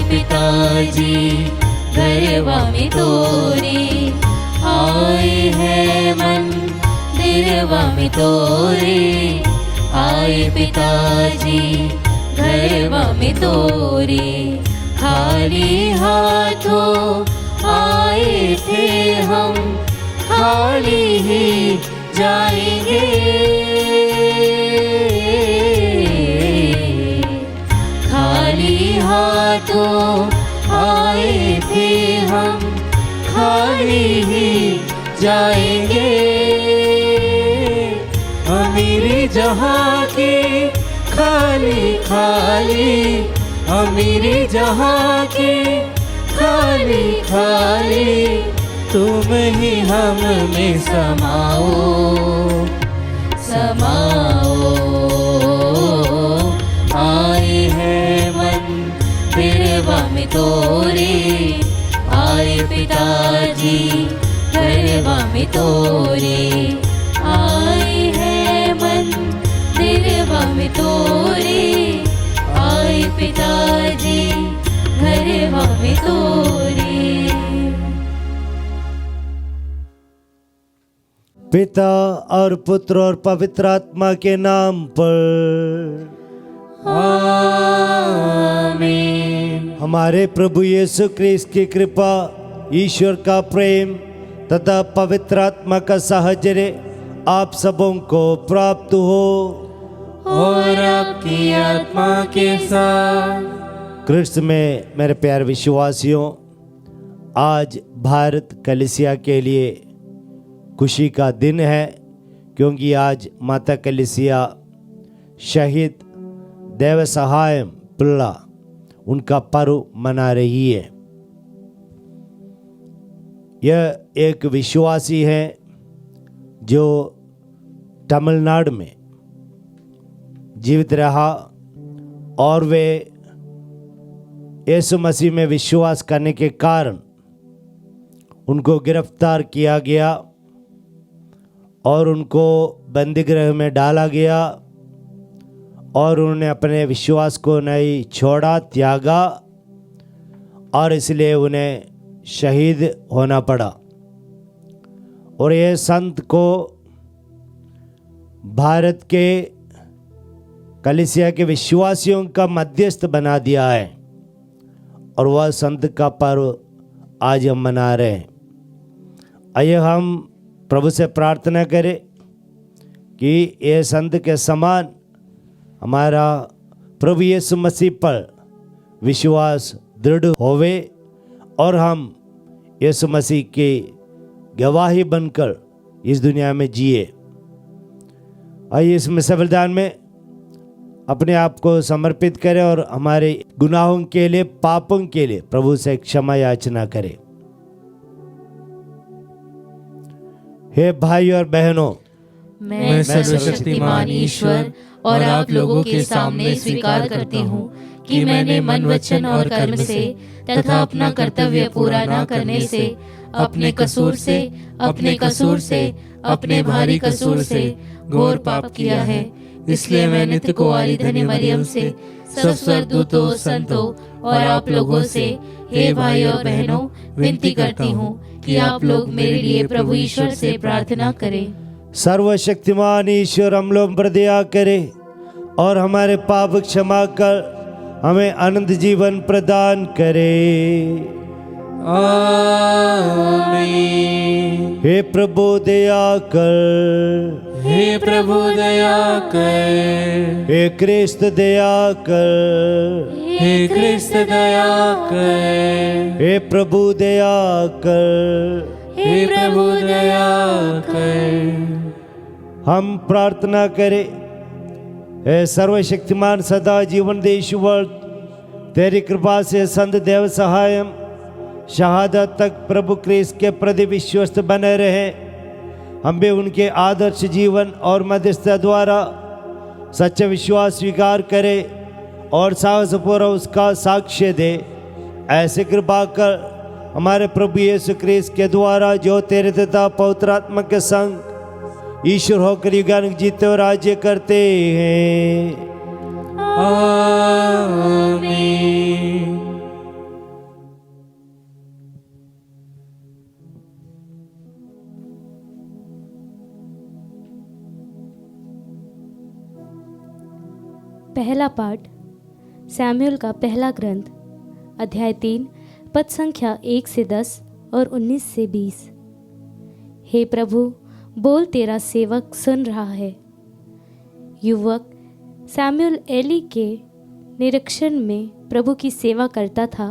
पिताजी घरवा में तोरे, आए हैं मंदिरवा में तोरे, आए पिताजी घरवा में तोरे। खाली हाथों आए थे हम, खाली ही जाएंगे, खाली हाथों आए थे हम, खाली ही जाएंगे। अमीरी जहाँ की खाली खाली, अमीरी जहाँ की खाली खाली, तुम ही हम में समाओ समाओ। आए हैं मंदिरवा में तोरे, आए पिताजी घरवा में तोरे, आए हैं मंदिरवा में तोरे, आए पिताजी घरवा में तोरे। पिता और पुत्र और पवित्र आत्मा के नाम पर आमीन। हमारे प्रभु यीशु क्रिस्त की कृपा, ईश्वर का प्रेम तथा पवित्र आत्मा का साहचर्य आप सबों को प्राप्त हो और आपकी आत्मा के साथ। क्रिस्त में मेरे प्यारे विश्वासियों, आज भारत कलीसिया के लिए खुशी का दिन है, क्योंकि आज माता कलीसिया शहीद देव सहायम पिल्ला उनका पर्व मना रही है। यह एक विश्वासी है जो तमिलनाडु में जीवित रहा और वे यीशु मसीह में विश्वास करने के कारण उनको गिरफ्तार किया गया और उनको बंदीगृह में डाला गया और उन्होंने अपने विश्वास को नहीं छोड़ा, त्यागा, और इसलिए उन्हें शहीद होना पड़ा। और ये संत को भारत के कलीसिया के विश्वासियों का मध्यस्थ बना दिया है और वह संत का पर्व आज हम मना रहे हैं। आइए हम प्रभु से प्रार्थना करें कि ये संत के समान हमारा प्रभु यीशु मसीह पर विश्वास दृढ़ होवे और हम यीशु मसीह की गवाही बनकर इस दुनिया में जिए। आइए इस बलिदान में अपने आप को समर्पित करें और हमारे गुनाहों के लिए, पापों के लिए प्रभु से क्षमा याचना करें। हे भाई और बहनों, मैं सर्वशक्तिमान ईश्वर और आप लोगों के सामने स्वीकार करती हूँ कि मैंने मन, वचन और कर्म से तथा अपना कर्तव्य पूरा न करने से, अपने कसूर से, अपने भारी कसूर से घोर पाप किया है। इसलिए मैं नित्य कुंवारी धन्य मरियम से, सब स्वर्गदूतों, संतों और आप लोगों से, हे भाई और बहनों, विनती करती हूँ कि आप लोग मेरे लिए प्रभु ईश्वर से प्रार्थना करें। सर्वशक्तिमान ईश्वर हम लोग पर दया करे और हमारे पाप क्षमा कर हमें अनंत जीवन प्रदान करे। आमीन। हे प्रभु दया कर, हे प्रभु दया कर, हे क्रिस्त दया कर, हे क्रिस्त दया कर, हे प्रभु दया कर, हे प्रभु दया कर। हम प्रार्थना करें। हे सर्वशक्तिमान सदा जीवन दे ईश्वर, तेरी कृपा से संत देव सहायम शहादत तक प्रभु क्रिस्त के प्रति विश्वस्त बने रहे। हम भी उनके आदर्श जीवन और मध्यस्थता द्वारा सच्चा विश्वास स्वीकार करें और साहसपूर्वक उसका साक्ष्य दे। ऐसे कृपा कर हमारे प्रभु यीशु क्रिस्त के द्वारा, जो तेरे तथा पवित्र आत्मा के संग ईश्वर होकर युगानुग जीते और राज्य करते हैं। आमीन। पहला पाठ सैमुअल का पहला ग्रंथ अध्याय 3 पद संख्या 1 से 10 और 19 से 20। हे प्रभु, बोल, तेरा सेवक सुन रहा है। युवक सैमुअल एली के निरीक्षण में प्रभु की सेवा करता था।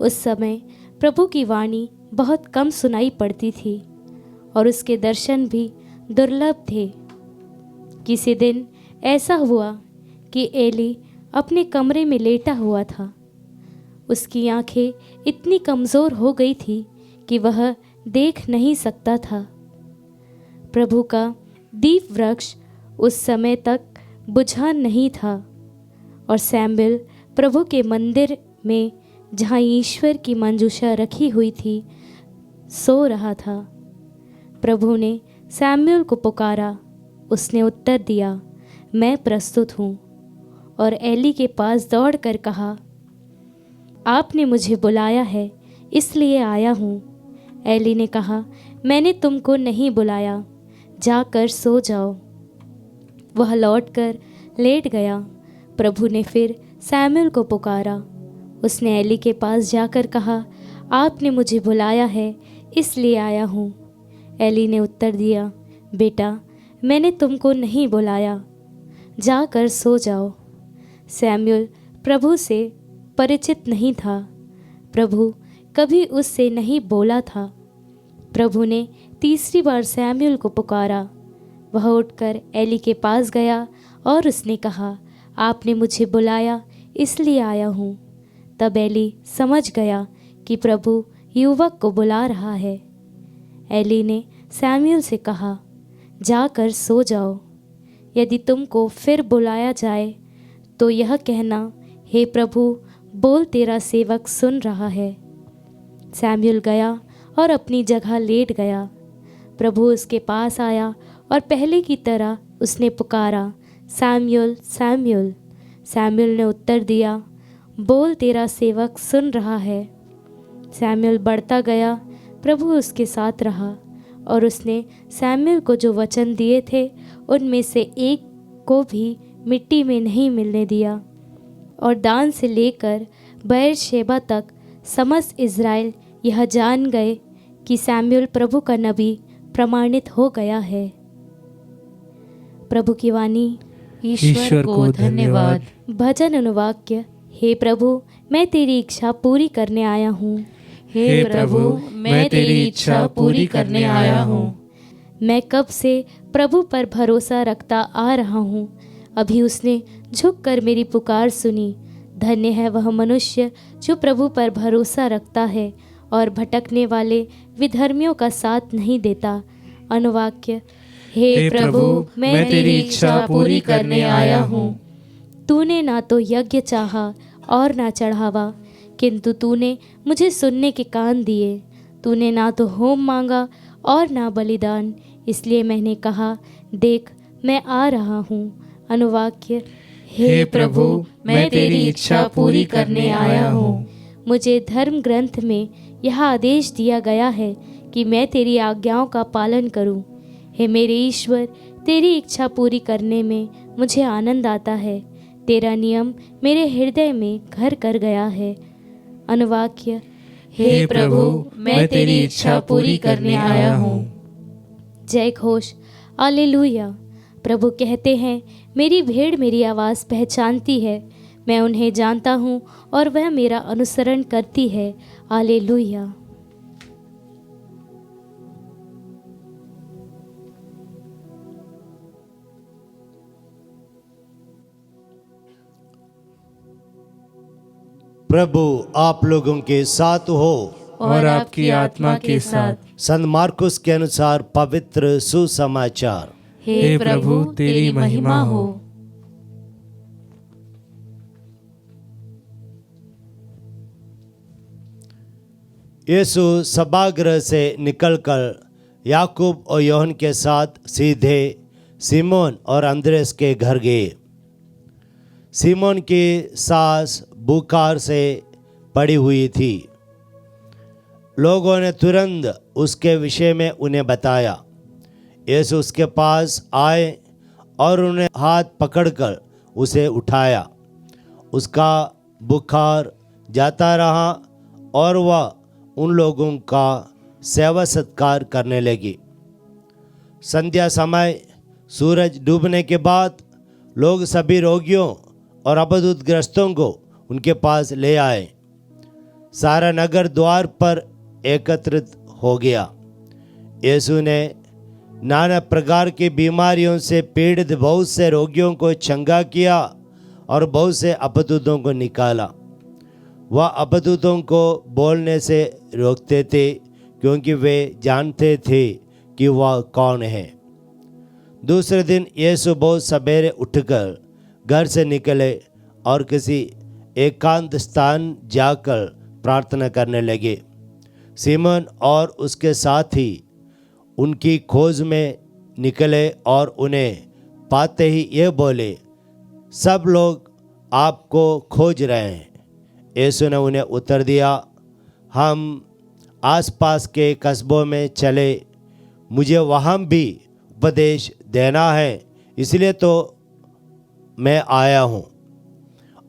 उस समय प्रभु की वाणी बहुत कम सुनाई पड़ती थी और उसके दर्शन भी दुर्लभ थे। किसी दिन ऐसा हुआ कि एली अपने कमरे में लेटा हुआ था। उसकी आंखें इतनी कमज़ोर हो गई थी कि वह देख नहीं सकता था। प्रभु का दीप वृक्ष उस समय तक बुझा नहीं था और सैमुअल प्रभु के मंदिर में, जहाँ ईश्वर की मंजूषा रखी हुई थी, सो रहा था। प्रभु ने सैमुअल को पुकारा। उसने उत्तर दिया, मैं प्रस्तुत हूँ। और एली के पास दौड़कर कहा, आपने मुझे बुलाया है, इसलिए आया हूँ। एली ने कहा, मैंने तुमको नहीं बुलाया, जाकर सो जाओ। वह लौटकर लेट गया। प्रभु ने फिर सैमुअल को पुकारा। उसने एली के पास जाकर कहा, आपने मुझे बुलाया है, इसलिए आया हूँ। एली ने उत्तर दिया, बेटा, मैंने तुमको नहीं बुलाया, जाकर सो जाओ। सैमुअल प्रभु से परिचित नहीं था। प्रभु कभी उससे नहीं बोला था। प्रभु ने तीसरी बार सैमुअल को पुकारा। वह उठकर एली के पास गया और उसने कहा, आपने मुझे बुलाया, इसलिए आया हूँ। तब एली समझ गया कि प्रभु युवक को बुला रहा है। एली ने सैमुअल से कहा, जाकर सो जाओ। यदि तुमको फिर बुलाया जाए तो यह कहना, हे प्रभु, बोल, तेरा सेवक सुन रहा है। सैमुअल गया और अपनी जगह लेट गया। प्रभु उसके पास आया और पहले की तरह उसने पुकारा, सैमुअल, सैमुअल। सैमुअल ने उत्तर दिया, बोल, तेरा सेवक सुन रहा है। सैमुअल बढ़ता गया। प्रभु उसके साथ रहा और उसने सैमुअल को जो वचन दिए थे उनमें से एक को भी मिट्टी में नहीं मिलने दिया। और दान से लेकर बेरशेबा तक समस्त इज़राइल यह जान गए कि सैमुअल प्रभु का नबी प्रमाणित हो गया है। प्रभु की वाणी। ईश्वर को धन्यवाद। भजन अनुवाक्य। हे प्रभु, मैं तेरी इच्छा पूरी करने आया हूँ। हे प्रभु, मैं तेरी इच्छा पूरी करने आया हूँ। मैं कब से प्रभु पर भरोसा रखता आ रहा हूँ। अभी उसने झुककर मेरी पुकार सुनी। धन्य है वह मनुष्य जो प्रभु पर भरोसा रखता है और भटकने वाले विधर्मियों का साथ नहीं देता। अनुवाक्य। हे प्रभु, मैं तेरी इच्छा पूरी करने आया हूँ। तूने ना तो यज्ञ चाहा और ना चढ़ावा, किंतु तूने मुझे सुनने के कान दिए। तूने ना तो होम मांगा और ना बलिदान, इसलिए मैंने कहा, देख, मैं आ रहा हूँ। अनुवाक्य। हे प्रभु, मैं तेरी इच्छा पूरी करने आया हूँ। मुझे धर्म ग्रंथ में यह आदेश दिया गया है कि मैं तेरी आज्ञाओं का पालन करूं। हे मेरे ईश्वर, तेरी इच्छा पूरी करने में मुझे आनंद आता है। तेरा नियम मेरे हृदय में घर कर गया है। अनुवाक्य। हे प्रभु, मैं तेरी इच्छा पूरी करने आया हूँ। जय घोष। हालेलुया। प्रभु कहते हैं, मेरी भेड़ मेरी आवाज़ पहचानती है, मैं उन्हें जानता हूँ और वह मेरा अनुसरण करती है। हालेलुया। प्रभु आप लोगों के साथ हो और आपकी आत्मा के साथ। संत मार्कुस के अनुसार पवित्र सुसमाचार। हे प्रभु, तेरी महिमा हो। यीशु सभागृह से निकलकर याकूब और योहन के साथ सीधे सिमोन और अंद्रेस के घर गए। सिमोन की सास बुखार से पड़ी हुई थी। लोगों ने तुरंत उसके विषय में उन्हें बताया। यीशु उसके पास आए और उन्हें हाथ पकड़कर उसे उठाया। उसका बुखार जाता रहा और वह उन लोगों का सेवा सत्कार करने लगी। संध्या समय सूरज डूबने के बाद लोग सभी रोगियों और अपदुतग्रस्तों को उनके पास ले आए। सारा नगर द्वार पर एकत्रित हो गया। यीशु ने नाना प्रकार की बीमारियों से पीड़ित बहुत से रोगियों को चंगा किया और बहुत से अपदूतों को निकाला। वह अपदूतों को बोलने से रोकते थे क्योंकि वे जानते थे कि वह कौन है। दूसरे दिन यीशु बहुत सवेरे उठकर घर से निकले और किसी एकांत स्थान जाकर प्रार्थना करने लगे। सीमोन और उसके साथी उनकी खोज में निकले और उन्हें पाते ही ये बोले, सब लोग आपको खोज रहे हैं। यीशु ने उन्हें उत्तर दिया, हम आसपास के कस्बों में चले, मुझे वहाँ भी उपदेश देना है, इसलिए तो मैं आया हूँ।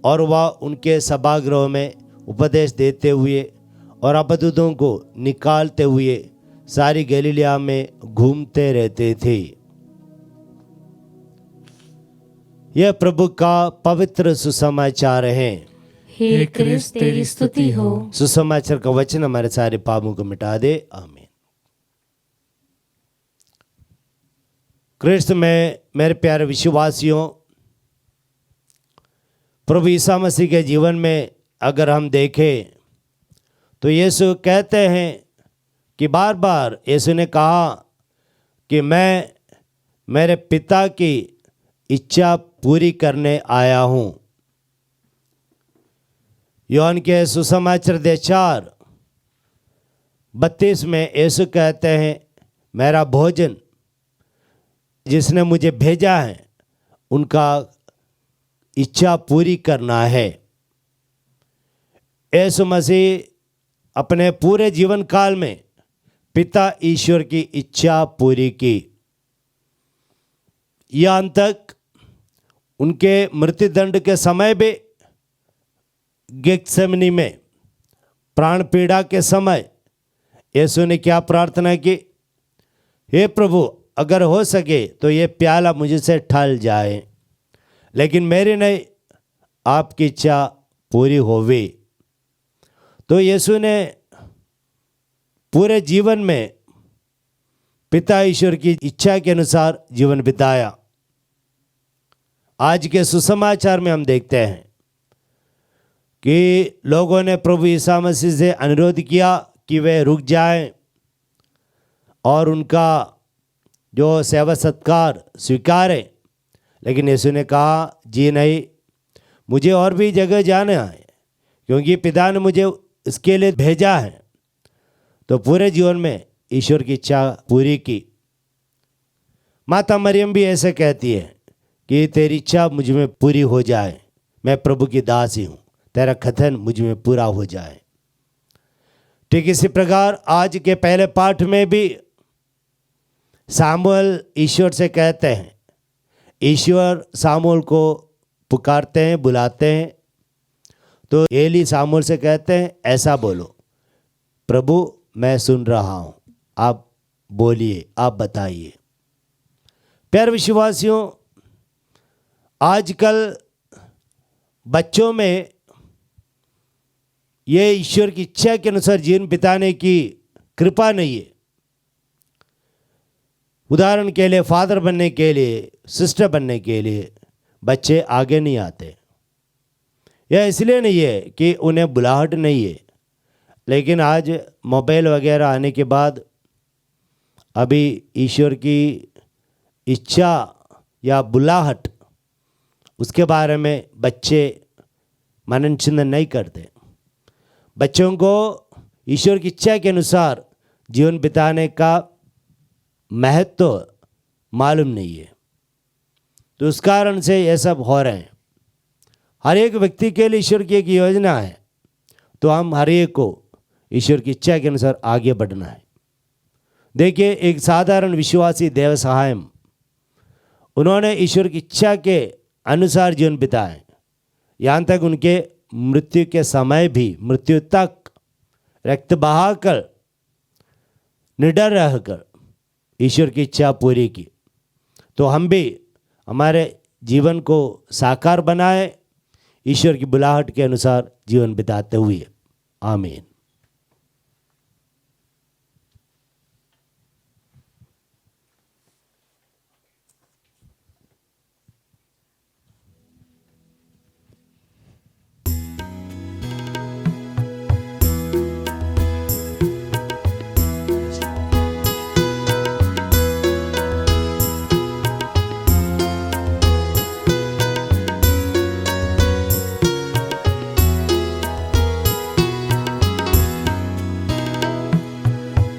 और वह उनके सभागृह में उपदेश देते हुए और अपदूतों को निकालते हुए सारी गलीलिया में घूमते रहते थे। यह प्रभु का पवित्र सुसमाचार है। हे क्रिस्त तेरी स्तुति हो। सुसमाचार का वचन हमारे सारे पापों को मिटा दे। आमीन। क्रिस्त में मेरे प्यारे विश्वासियों, प्रभु ईसा मसीह के जीवन में अगर हम देखें तो यीशु कहते हैं कि बार बार यीशु ने कहा कि मैं मेरे पिता की इच्छा पूरी करने आया हूँ। योहन के सुसमाचार 4:32 में यीशु कहते हैं, मेरा भोजन जिसने मुझे भेजा है उनका इच्छा पूरी करना है। यीशु मसीह अपने पूरे जीवन काल में पिता ईश्वर की इच्छा पूरी की। यहाँ तक उनके मृत्युदंड के समय भी गेत्सेमनी में प्राण पीड़ा के समय यीशु ने क्या प्रार्थना की, हे प्रभु अगर हो सके तो ये प्याला मुझसे टल जाए, लेकिन मेरी नहीं आपकी इच्छा पूरी होवे। तो यीशु ने पूरे जीवन में पिता ईश्वर की इच्छा के अनुसार जीवन बिताया। आज के सुसमाचार में हम देखते हैं कि लोगों ने प्रभु ईसा मसीह से अनुरोध किया कि वे रुक जाएं और उनका जो सेवा सत्कार स्वीकारें, लेकिन यीशु ने कहा जी नहीं, मुझे और भी जगह जाना है क्योंकि पिता ने मुझे इसके लिए भेजा है। तो पूरे जीवन में ईश्वर की इच्छा पूरी की। माता मरियम भी ऐसे कहती है कि तेरी इच्छा मुझ में पूरी हो जाए, मैं प्रभु की दासी हूँ, तेरा कथन मुझ में पूरा हो जाए। ठीक इसी प्रकार आज के पहले पाठ में भी सामुएल ईश्वर से कहते हैं, ईश्वर सामुएल को पुकारते हैं, बुलाते हैं। तो एली सामुएल से कहते हैं ऐसा बोलो, प्रभु मैं सुन रहा हूँ, आप बोलिए, आप बताइए। प्यारे विश्वासियों, आजकल बच्चों में ये ईश्वर की इच्छा के अनुसार जीवन बिताने की कृपा नहीं है। उदाहरण के लिए फादर बनने के लिए, सिस्टर बनने के लिए बच्चे आगे नहीं आते। यह इसलिए नहीं है कि उन्हें बुलाहट नहीं है, लेकिन आज मोबाइल वगैरह आने के बाद अभी ईश्वर की इच्छा या बुलाहट उसके बारे में बच्चे मनन चिंतन नहीं करते। बच्चों को ईश्वर की इच्छा के अनुसार जीवन बिताने का महत्व मालूम नहीं है। तो उस कारण से ये सब हो रहे हैं। हर एक व्यक्ति के लिए ईश्वर की एक योजना है, तो हम हर एक को ईश्वर की इच्छा के अनुसार आगे बढ़ना है। देखिए, एक साधारण विश्वासी देव सहायम, उन्होंने ईश्वर की इच्छा के अनुसार जीवन बिताएं, यहाँ तक उनके मृत्यु के समय भी, मृत्यु तक रक्त बहाकर, निडर रहकर ईश्वर की इच्छा पूरी की। तो हम भी हमारे जीवन को साकार बनाए, ईश्वर की बुलाहट के अनुसार जीवन बिताते हुए। आमीन।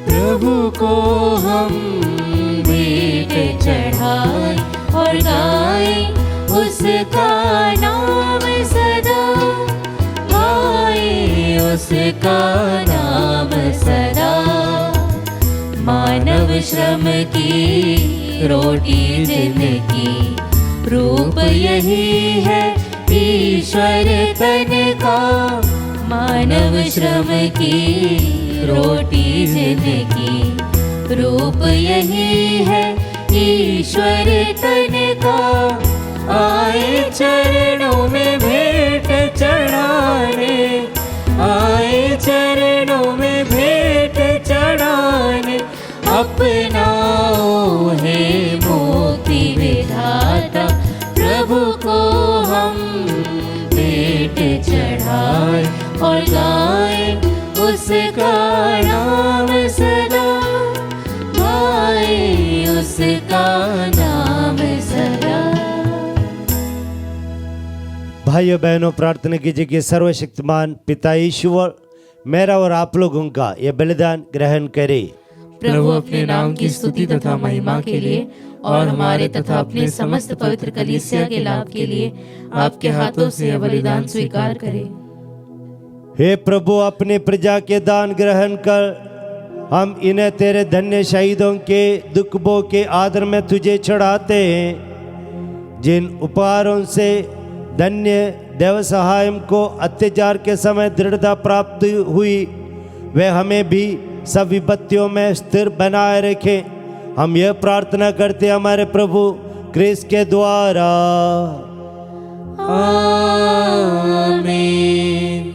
प्रभु को हम भेंट चढ़ाए और गाए उसका नाम सदा, गाए उसका नाम सदा। मानव श्रम की रोटी जिनकी, रूप यही है ईश्वर तन का। मानव श्रम की रोटी जिनकी, रूप यही है ईश्वर तन का। आए चरणों में भेंट चढ़ाने, आए चरणों में भेंट चढ़ाने। अपनाओ हे मुक्ति विधाता, प्रभु को हम भेंट चढ़ाए और गाए उसका नाम सदा, गाए उसका नाम सदा। भाइयों बहनों, प्रार्थना कीजिए कि सर्वशक्तिमान पिता ईश्वर मेरा और आप लोगों का यह बलिदान ग्रहण करे। प्रभु अपने नाम की स्तुति तथा महिमा के लिए और हमारे तथा अपने समस्त पवित्र कलीसिया के लाभ के लिए आपके हाथों से यह बलिदान स्वीकार करे। हे प्रभु, अपने प्रजा के दान ग्रहण कर हम इन्हें तेरे धन्य शहीदों के दुख भोग के आदर में तुझे चढ़ाते हैं, जिन उपहारों से धन्य देव सहायम को अत्याचार के समय दृढ़ता प्राप्त हुई, वे हमें भी सब विपत्तियों में स्थिर बनाए रखें। हम यह प्रार्थना करते हमारे प्रभु क्रिस्त के द्वारा। आमीन।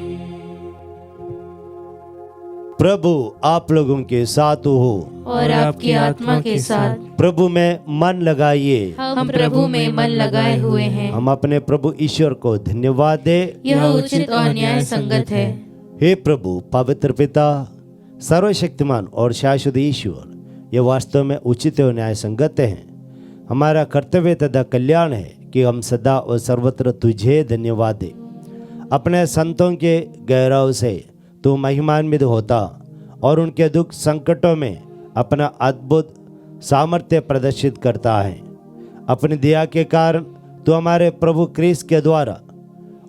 प्रभु आप लोगों के साथ हो और आपकी आत्मा के साथ। प्रभु में मन लगाइए। हम प्रभु में मन लगाए हुए हैं। हम अपने प्रभु ईश्वर को धन्यवाद दे। यह उचित और न्याय संगत है। हे प्रभु पवित्र पिता, सर्वशक्तिमान और शाश्वत ईश्वर, यह वास्तव में उचित और न्याय संगत है। हमारा कर्तव्य तथा कल्याण है कि हम सदा और सर्वत्र तुझे धन्यवाद दे। अपने संतों के गौरव से तू महिमान्वित होता और उनके दुख संकटों में अपना अद्भुत सामर्थ्य प्रदर्शित करता है। अपनी दया के कारण तू हमारे प्रभु क्रिस्त के द्वारा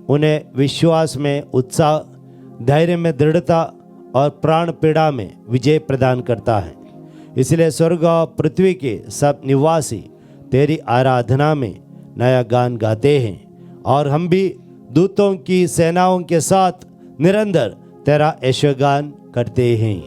उन्हें विश्वास में उत्साह, धैर्य में दृढ़ता और प्राण पीड़ा में विजय प्रदान करता है। इसलिए स्वर्ग और पृथ्वी के सब निवासी तेरी आराधना में नया गान गाते हैं और हम भी दूतों की सेनाओं के साथ निरंतर तेरा यशगान करते हैं।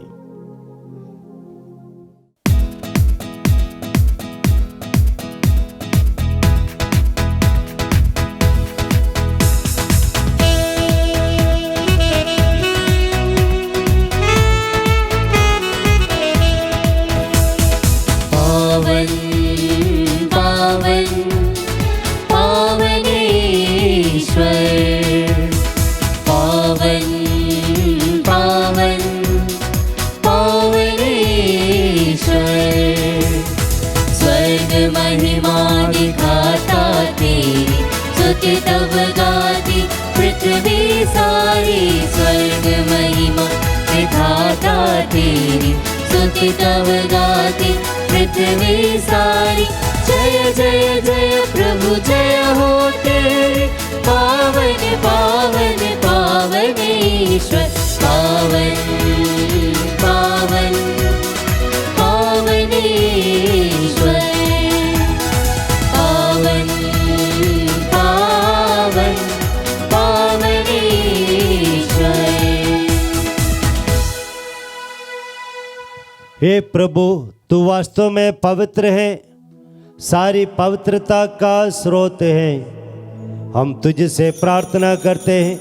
पावन पावन पावन ईश्वर, पावन पावन पावन ईश्वर। स्वर्ग महिमा दिखाता तेरी, स्तुति तब गाती पृथ्वी सारी। स्वर्ग महिमा दिखाता तेरी, स्तुति तब गाती पृथ्वी सारी। जय जय जय प्रभु जय हो तेरी, पावन पावन पावन ईश्वर। पावन पावन पावन ईश्वर, पावन पावन हे प्रभु, तू वास्तव में पवित्र है, सारी पवित्रता का स्रोत है। हम तुझसे प्रार्थना करते हैं,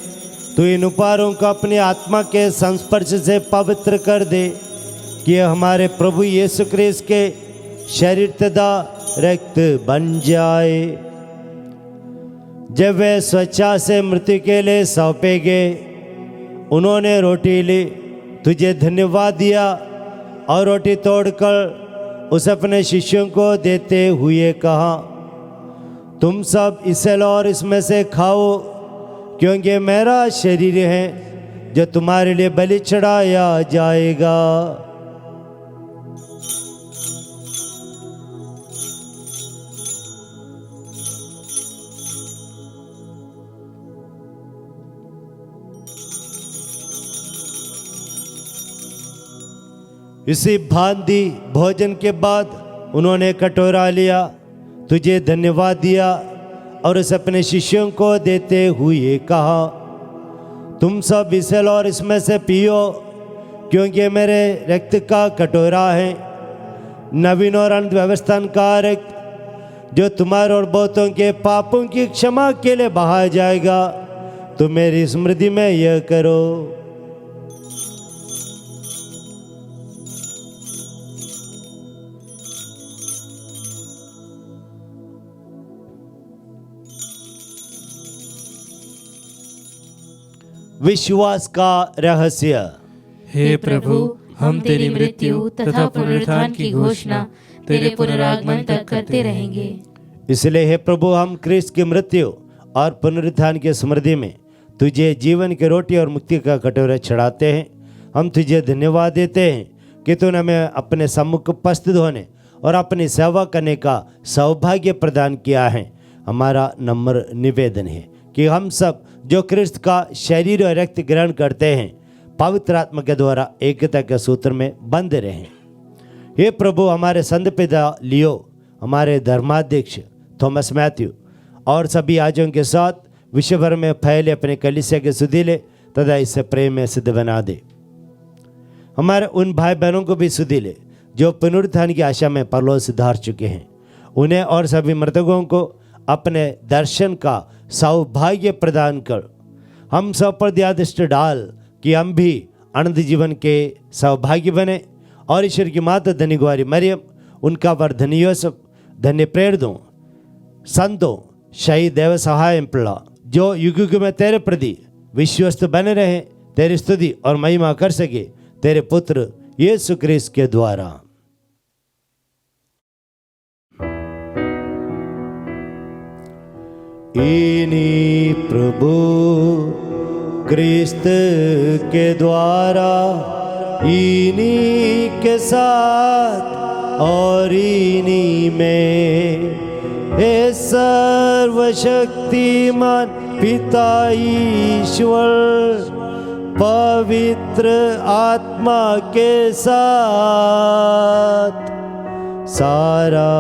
तू इन उपहारों को अपनी आत्मा के संस्पर्श से पवित्र कर दे, कि हमारे प्रभु यीशु ख्रीस्त के शरीर तथा रक्त बन जाए। जब वे स्वेच्छा से मृत्यु के लिए सौंपे गए, उन्होंने रोटी ली, तुझे धन्यवाद दिया और रोटी तोड़कर उसे अपने शिष्यों को देते हुए कहा, तुम सब इसे लो और इसमें से खाओ, क्योंकि मेरा शरीर है जो तुम्हारे लिए बलि चढ़ाया जाएगा। इसी भांति भोजन के बाद उन्होंने कटोरा लिया, तुझे धन्यवाद दिया और उसे अपने शिष्यों को देते हुए कहा, तुम सब इसे लो और इसमें से पियो, क्योंकि मेरे रक्त का कटोरा है, नवीन और अनंत व्यवस्था का रक्त, जो तुम्हारे और बहुतों के पापों की क्षमा के लिए बहाया जाएगा। तुम मेरी स्मृति में यह करो। विश्वास का रहस्य। हे प्रभु, हम तेरी मृत्यु तथा पुनरुत्थान की घोषणा तेरे पुनरागमन तक करते रहेंगे। इसलिए हे प्रभु, हम ख्रीस्त की मृत्यु और पुनरुत्थान की स्मृति में तुझे जीवन की रोटी और मुक्ति का कटोरा चढ़ाते हैं। हम तुझे धन्यवाद देते हैं कि तूने हमें अपने सम्मुख उपस्थित होने और अपनी सेवा करने का सौभाग्य प्रदान किया है। हमारा नम्र निवेदन है कि हम सब जो ख्रिस्त का शरीर और रक्त ग्रहण करते हैं, पवित्र आत्मा के द्वारा एकता के सूत्र में बंधे रहें। हे प्रभु, हमारे संत पिता लियो, हमारे धर्माध्यक्ष थॉमस मैथ्यू और सभी आजों के साथ विश्व भर में फैले अपने कलीसिया के सुधीले तथा इसे प्रेम में सिद्ध बना दे। हमारे उन भाई बहनों को भी सुधीले जो पुनरुत्थान की आशा में परलोक से धार चुके हैं, उन्हें और सभी मृतकों को अपने दर्शन का सौभाग्य प्रदान कर हम सब पर दया दृष्टि डाल कि हम भी अनंत जीवन के सौभाग्य बने और ईश्वर की माता धन्य कुंवारी मरियम, उनका वर धन्य यूसुफ, धन्य प्रेरितों, संतों, शहीद देव सहाय पिल्ला, जो युग युग में तेरे प्रति विश्वस्त बने रहे, तेरी स्तुति और महिमा कर सके, तेरे पुत्र यीशु ख्रीस्त के द्वारा। इन्हीं प्रभु ख्रीस्त के द्वारा, इन्हीं के साथ और इन्हीं में, हे सर्वशक्तिमान पिता ईश्वर, पवित्र आत्मा के साथ सारा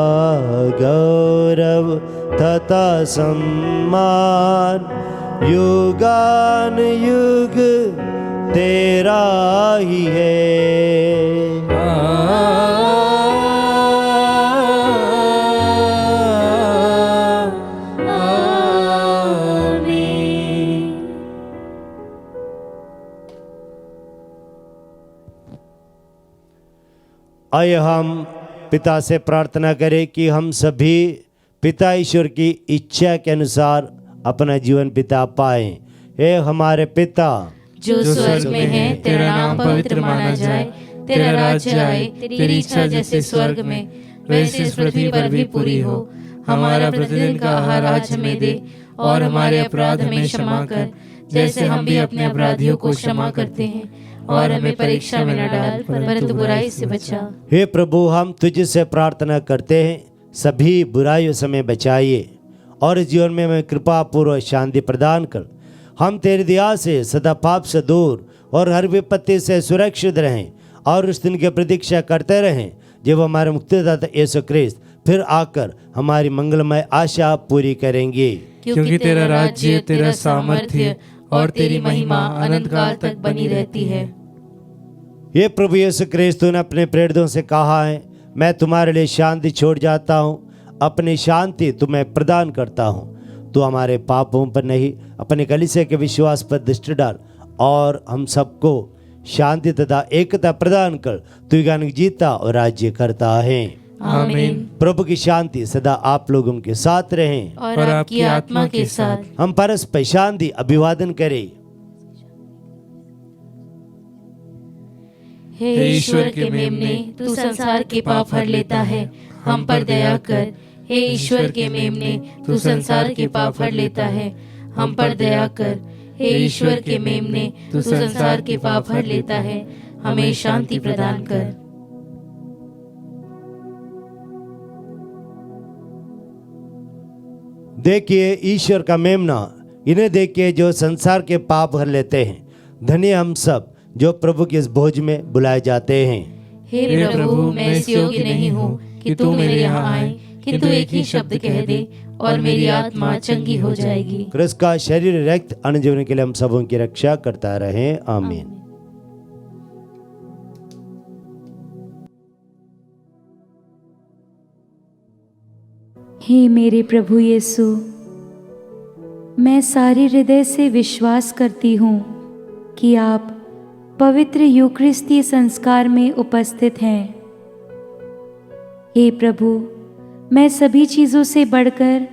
गौरव तथा सम्मान युगान युग तेरा ही है। आइए हम पिता से प्रार्थना करें कि हम सभी पिता ईश्वर की इच्छा के अनुसार अपना जीवन बिता पाए। हे हमारे पिता जो स्वर्ग में है, तेरा नाम पवित्र माना जाए, तेरा राज्य आए, तेरी इच्छा जैसे स्वर्ग में वैसे इस पृथ्वी पर भी पूरी हो। हमारा प्रतिदिन का आहार आज हमें दे और हमारे अपराध हमें क्षमा कर, जैसे हम भी अपने अपराधियों को क्षमा करते हैं, और हमें परीक्षा में न डाल परंतु बुराई से बचा। हे प्रभु, हम तुझसे प्रार्थना करते हैं, सभी बुराइयों से हमें बचाइए और जीवन में हमें कृपा पूर्वक शांति प्रदान कर। हम तेरी दया से सदा पाप से दूर और हर विपत्ति से सुरक्षित रहें और उस दिन की प्रतीक्षा करते रहें जब हमारे मुक्तिदाता यीशु ख्रीस्त फिर आकर हमारी मंगलमय आशा पूरी करेंगे। क्योंकि तेरा राज्य, तेरा सामर्थ्य और तेरी महिमा अनंत काल तक बनी रहती है। ये प्रभु यीशु क्रिस्त ने अपने प्रेरितों से कहा है, मैं तुम्हारे लिए शांति छोड़ जाता हूँ, अपनी शांति तुम्हें प्रदान करता हूँ। तू हमारे पापों पर नहीं, अपने कलीसिया के विश्वास पर दृष्टि डाल और हम सबको शांति तथा एकता प्रदान कर। तू युगानुयुग जीता और राज्य करता है। आमीन। प्रभु की शांति सदा आप लोगों के साथ रहे और आपकी आत्मा के साथ। हम परस्पर शांति अभिवादन करें। हे ईश्वर के मेमने, तू संसार के पाप हर लेता है, हम पर दया कर। हे ईश्वर के मेमने, तू संसार के पाप हर लेता है, हम पर दया कर। हे ईश्वर के मेमने, तू संसार के पाप हर लेता है, हमें शांति प्रदान कर। देखिए ईश्वर का मेमना, इन्हें देखिए जो संसार के पाप हर लेते हैं। धन्य हम सब जो प्रभु के इस भोज में बुलाए जाते हैं। हे प्रभु, मैं इस योग्य नहीं हूँ कि तू मेरे यहाँ आए, किंतु एक ही शब्द कह दे और मेरी आत्मा चंगी हो जाएगी। क्रिस्त का शरीर रक्त अन्न जीवन के लिए हम सबों की रक्षा करता रहे। आमीन। हे मेरे प्रभु यीशु, मैं सारे हृदय से विश्वास करती हूँ कि आप पवित्र यूकरिस्ती संस्कार में उपस्थित हैं। हे प्रभु, मैं सभी चीज़ों से बढ़कर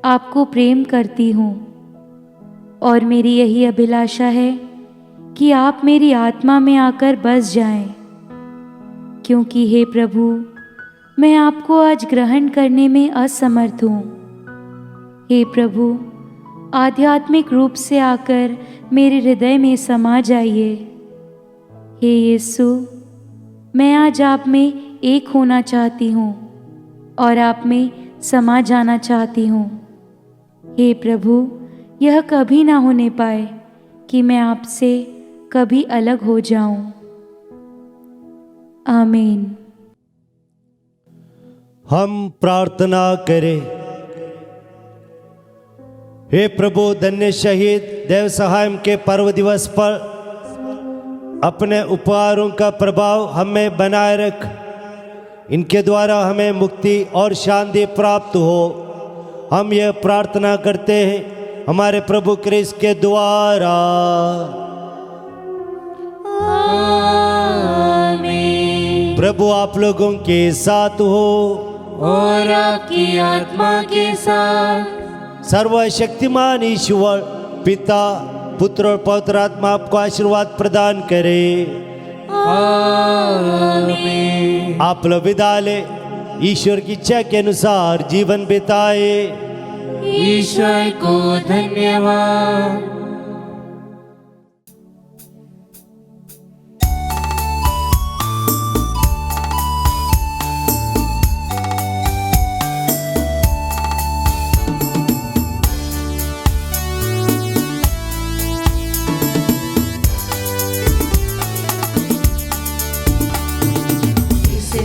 आपको प्रेम करती हूँ और मेरी यही अभिलाषा है कि आप मेरी आत्मा में आकर बस जाएं, क्योंकि हे प्रभु, मैं आपको आज ग्रहण करने में असमर्थ हूँ। हे प्रभु, आध्यात्मिक रूप से आकर मेरे हृदय में समा जाइए। हे यीशु, मैं आज आप में एक होना चाहती हूँ और आप में समा जाना चाहती हूँ। हे प्रभु, यह कभी ना होने पाए कि मैं आपसे कभी अलग हो जाऊं। आमीन। हम प्रार्थना करें। हे प्रभु, धन्य शहीद देव सहायम के पर्व दिवस पर अपने उपहारों का प्रभाव हमें बनाए रख। इनके द्वारा हमें मुक्ति और शांति प्राप्त हो। हम यह प्रार्थना करते हैं हमारे प्रभु क्रिस्त के द्वारा। आमीन। प्रभु आप लोगों के साथ हो और आपकी आत्मा के साथ। सर्वशक्तिमान ईश्वर पिता, पुत्र और पवित्र आत्मा आपको आशीर्वाद प्रदान करे। आमीन। आप लोग विदा ले, ईश्वर की इच्छा के अनुसार जीवन बिताए। ईश्वर को धन्यवाद।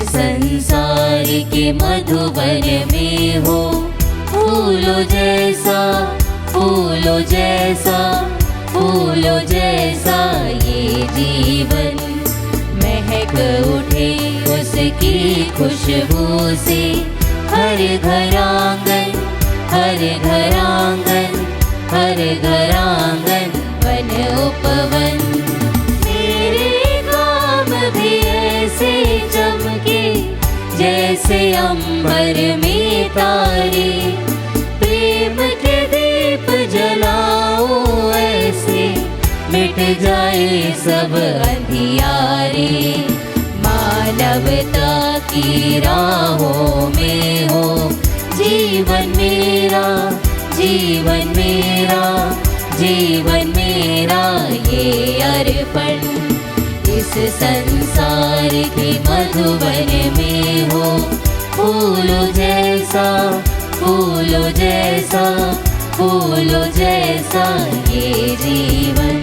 संसार के मधुबन में हो, फूलों जैसा, फूलों जैसा, फूलों जैसा ये जीवन महक उठे उसकी खुशबू से। हर घर आंगन, हर घर आंगन, हर घर आंगन वन उपवन। मेरे काम भी ऐसे चमके जैसे अंबर में तारे। प्रेम के दीप जलाओ ऐसे मिट जाए सब अंधियारे। मानवता की राहों में हो जीवन मेरा, जीवन मेरा, जीवन मेरा ये अर्पण। इस संसार के मधुबन में हो, फूलों जैसा, फूलों जैसा, फूलों जैसा ये जीवन।